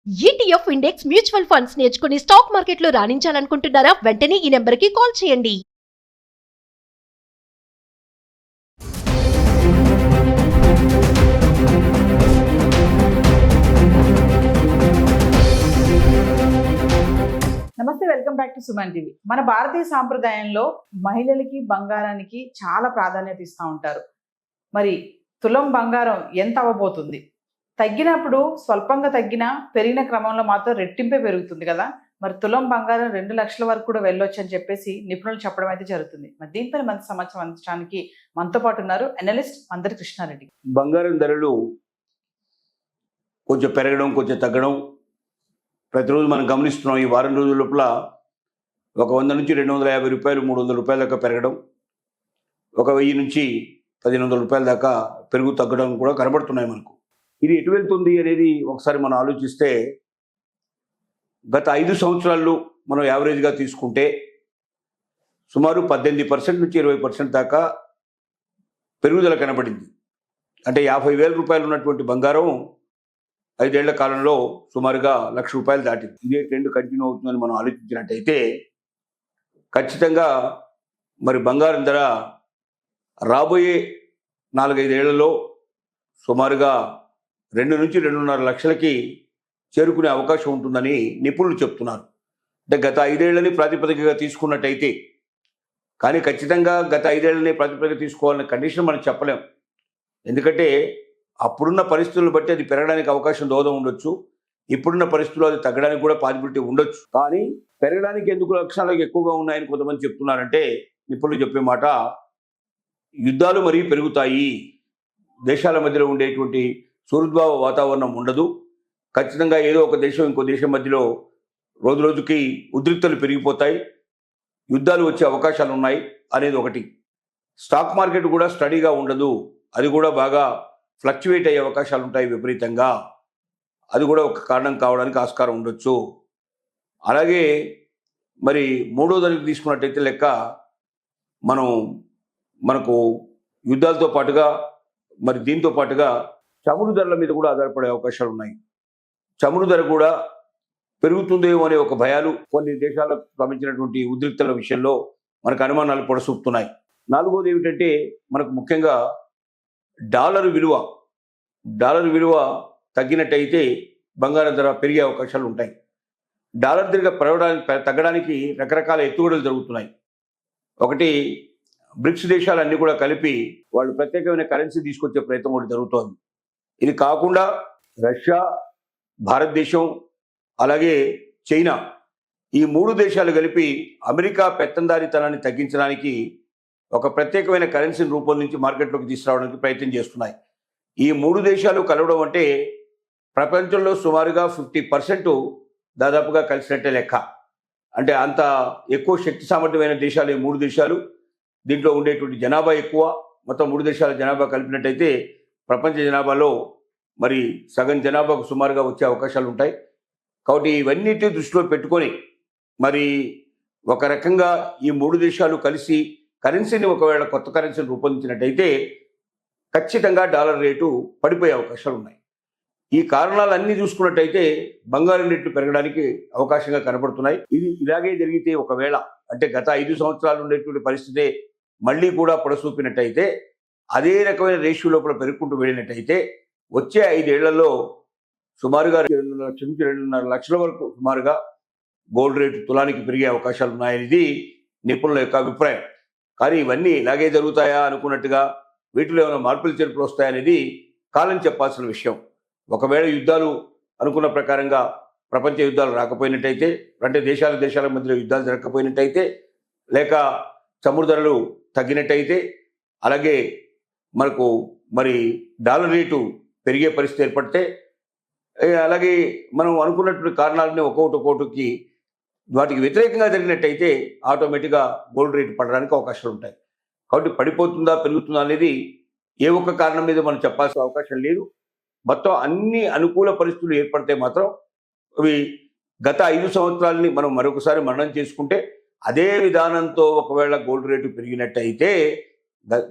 ETF index mutual funds నేర్చుకుని stock మార్కెట్లో రాణించాలనుకుంటున్నారా? వెంటనే ఈ నెంబర్కి కాల్ చేయండి. నమస్తే, welcome back to Suman TV. మన భారతీయ సాంప్రదాయంలో మహిళలకి బంగారానికి చాలా ప్రాధాన్యత ఇస్తూ ఉంటారు. మరి తులం బంగారం ఎంత అవ్వబోతుంది? తగ్గినప్పుడు స్వల్పంగా తగ్గినా పెరిగిన క్రమంలో మాత్రం రెట్టింపే పెరుగుతుంది కదా. మరి తులం బంగారం 2 లక్షల వరకు కూడా వెళ్ళొచ్చు అని చెప్పేసి నిపుణులు చెప్పడం అయితే జరుగుతుంది. మరి దీనిపై మంచి సమాచారం అందించడానికి మనతో పాటు ఉన్నారు అనలిస్ట్ మందరి కృష్ణారెడ్డి. బంగారం ధరలు కొంచెం పెరగడం, కొంచెం తగ్గడం ప్రతిరోజు మనం గమనిస్తున్నాం. ఈ వారం రోజుల లోపల ఒక 100 నుంచి 250 రూపాయలు, 300 రూపాయల దాకా పెరగడం, ఒక 1000 నుంచి 1500 రూపాయల దాకా పెరుగు తగ్గడం కూడా కనబడుతున్నాయి మనకు. ఇది ఎటు వెళ్తుంది అనేది ఒకసారి మనం ఆలోచిస్తే, గత 5 సంవత్సరాల్లో మనం యావరేజ్గా తీసుకుంటే సుమారు 18% నుంచి 20% దాకా పెరుగుదల కనబడింది. అంటే 50,000 రూపాయలు ఉన్నటువంటి బంగారం 5 ఏళ్ల కాలంలో సుమారుగా 1,00,000 రూపాయలు దాటింది. ఇదే ట్రెండ్ కంటిన్యూ అవుతుందని మనం ఆలోచించినట్టయితే ఖచ్చితంగా మరి బంగారం ధర రాబోయే 4-5 ఏళ్లలో సుమారుగా 2 నుంచి 2.5 లక్షలకి చేరుకునే అవకాశం ఉంటుందని నిపుణులు చెప్తున్నారు. అంటే గత 5 ఏళ్లని ప్రాతిపదికగా తీసుకున్నట్టయితే, కానీ ఖచ్చితంగా గత 5 ఏళ్లని ప్రాతిపదిక తీసుకోవాలనే కండిషన్ మనం చెప్పలేం. ఎందుకంటే అప్పుడున్న పరిస్థితులను బట్టి అది పెరగడానికి అవకాశం దోహదం ఉండొచ్చు, ఇప్పుడున్న పరిస్థితుల్లో అది తగ్గడానికి కూడా పాసిబిలిటీ ఉండొచ్చు. కానీ పెరగడానికి ఎందుకు లక్షణాలు ఎక్కువగా ఉన్నాయని కొంతమంది చెప్తున్నారంటే, నిపుణులు చెప్పే మాట, యుద్ధాలు మరీ పెరుగుతాయి, దేశాల మధ్యలో ఉండేటువంటి సుహృద్భావ వాతావరణం ఉండదు, ఖచ్చితంగా ఏదో ఒక దేశం ఇంకో దేశం మధ్యలో రోజు రోజుకి ఉద్రిక్తలు పెరిగిపోతాయి, యుద్ధాలు వచ్చే అవకాశాలు ఉన్నాయి అనేది ఒకటి. స్టాక్ మార్కెట్ కూడా స్టడీగా ఉండదు, అది కూడా బాగా ఫ్లక్చువేట్ అయ్యే అవకాశాలు ఉంటాయి విపరీతంగా, అది కూడా ఒక కారణం కావడానికి ఆస్కారం ఉండొచ్చు. అలాగే మరి మూడో దానికి తీసుకున్నట్టయితే లెక్క, మనకు యుద్ధాలతో పాటుగా మరి దీంతో పాటుగా చమురు ధరల మీద కూడా ఆధారపడే అవకాశాలు ఉన్నాయి. చమురు ధర కూడా పెరుగుతుందేమో అనే ఒక భయాలు కొన్ని దేశాలకు సంబంధించినటువంటి ఉద్రిక్తల విషయంలో మనకు అనుమానాలు పొడసూపుతున్నాయి. నాలుగోది ఏమిటంటే, మనకు ముఖ్యంగా డాలర్ విలువ తగ్గినట్టయితే బంగారం ధర పెరిగే అవకాశాలు ఉంటాయి. డాలర్ ధర తగ్గడానికి రకరకాల ఎత్తుగడలు జరుగుతున్నాయి. ఒకటి, బ్రిక్స్ దేశాలన్నీ కూడా కలిపి వాళ్ళు ప్రత్యేకమైన కరెన్సీ తీసుకొచ్చే ప్రయత్నం ఒకటి జరుగుతోంది. ఇది కాకుండా రష్యా, భారతదేశం, అలాగే చైనా, ఈ 3 దేశాలు కలిపి అమెరికా పెత్తందారీతనాన్ని తగ్గించడానికి ఒక ప్రత్యేకమైన కరెన్సీని రూపొందించి మార్కెట్లోకి తీసుకురావడానికి ప్రయత్నం చేస్తున్నాయి. ఈ 3 దేశాలు కలవడం అంటే ప్రపంచంలో సుమారుగా 50% దాదాపుగా కలిసినట్టే లెక్క. అంటే అంత ఎక్కువ శక్తి సామర్థ్యమైన దేశాలు ఈ 3 దేశాలు. దీంట్లో ఉండేటువంటి జనాభా ఎక్కువ. మొత్తం 3 దేశాల జనాభా కలిపినట్టయితే ప్రపంచ జనాభాలో మరి సగం జనాభాకు సుమారుగా వచ్చే అవకాశాలు ఉంటాయి. కాబట్టి ఇవన్నిటి దృష్టిలో పెట్టుకొని మరి ఒక రకంగా ఈ 3 దేశాలు కలిసి కరెన్సీని, ఒకవేళ కొత్త కరెన్సీని రూపొందించినట్టయితే ఖచ్చితంగా డాలర్ రేటు పడిపోయే అవకాశాలు ఉన్నాయి. ఈ కారణాలన్నీ చూసుకున్నట్టయితే బంగారం రేట్లు పెరగడానికి అవకాశంగా కనబడుతున్నాయి. ఇది ఇలాగే జరిగితే, ఒకవేళ అంటే గత 5 సంవత్సరాలు ఉండేటువంటి పరిస్థితే మళ్ళీ కూడా పొడసూపినట్టయితే, అదే రకమైన రేషియో లోపల పెరుగుకుంటూ వెళ్ళినట్టయితే వచ్చే 5 ఏళ్లలో సుమారుగా 2 లక్షల నుంచి 2.5 లక్షల వరకు సుమారుగా గోల్డ్ రేటు తులానికి పెరిగే అవకాశాలు ఉన్నాయనేది నిపుణుల యొక్క అభిప్రాయం. కానీ ఇవన్నీ ఇలాగే జరుగుతాయా అనుకున్నట్టుగా, వీటిలో ఏమైనా మార్పులు చేర్పులు వస్తాయనేది కాలం చెప్పాల్సిన విషయం. ఒకవేళ యుద్ధాలు అనుకున్న ప్రకారంగా ప్రపంచ యుద్ధాలు రాకపోయినట్టయితే, అంటే దేశాల మధ్యలో యుద్ధాలు జరగకపోయినట్టయితే, లేక చమురు ధరలు తగ్గినట్టయితే, అలాగే మనకు మరి డాలర్ రేటు పెరిగే పరిస్థితి ఏర్పడితే, అలాగే మనం అనుకున్నటువంటి కారణాలని ఒక్కొక్కటికి వాటికి వ్యతిరేకంగా జరిగినట్టయితే ఆటోమేటిక్గా గోల్డ్ రేటు పడడానికి అవకాశాలు ఉంటాయి. కాబట్టి పడిపోతుందా పెరుగుతుందా అనేది ఏ ఒక్క కారణం మీద మనం చెప్పాల్సిన అవకాశం లేదు. మొత్తం అన్ని అనుకూల పరిస్థితులు ఏర్పడితే మాత్రం అవి గత 5 సంవత్సరాలని మనం మరొకసారి మననం చేసుకుంటే, అదే విధానంతో ఒకవేళ గోల్డ్ రేటు పెరిగినట్టయితే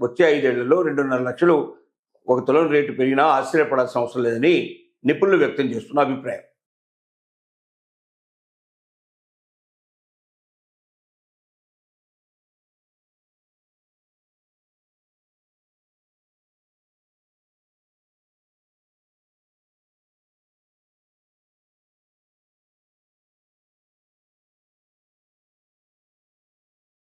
వచ్చే 5 ఏళ్లలో 2.5 లక్షలు ఒక తులం రేటు పెరిగినా ఆశ్చర్యపడాల్సిన అవసరం లేదని నిపుణులు వ్యక్తం చేస్తున్న అభిప్రాయం.